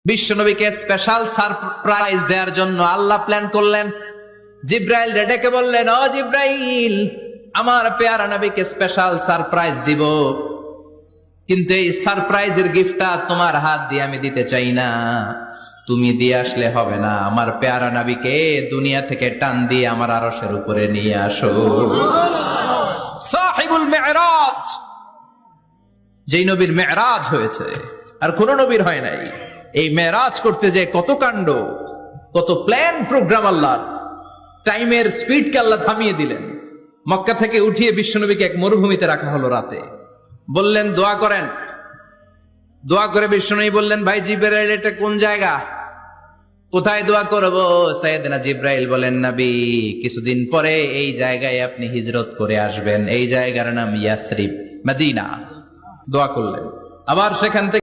বিশ্বনবীকে special surprise দেওয়ার জন্য আল্লাহ প্ল্যান করলেন। জিব্রাইল ডেকে বললেন, ও জিব্রাইল, আমার পেয়ারা নবীকে স্পেশাল সারপ্রাইজ দিব, কিন্তু এই সারপ্রাইজের গিফটটা তোমার হাত দিয়ে আমি দিতে চাই না, তুমি দিয়ে আসলে হবে না। আমার পেয়ারা নবীকে দুনিয়া থেকে টান দিয়ে আমার আরশের উপরে নিয়ে আসো। সাহিবুল মেরাজ, যেই নবীর মেরাজ হয়েছে আর কোন নবীর হয় নাই। এই মেরাজ করতে যে কত কাণ্ড, কত প্ল্যান প্রোগ্রাম আল্লাহ। টাইমের স্পিডকে আল্লাহ থামিয়ে দিলেন। মক্কা থেকে উঠিয়ে বিশ্বনবীকে এক মরুভূমিতে রাখা হলো রাতে। বললেন দোয়া করেন। দোয়া করে বিশ্বনবী বললেন, ভাই জিব্রাইল, এটা কোন জায়গা, কোথায় দোয়া করব? সাইয়েদনা জিব্রাইল বলেন, নবী, কিছুদিন পরে এই জায়গায় আপনি হিজরত করে আসবেন, এই জায়গার নাম ইয়াসরিব, মদিনা। দোয়া করলেন। আবার সেখান থেকে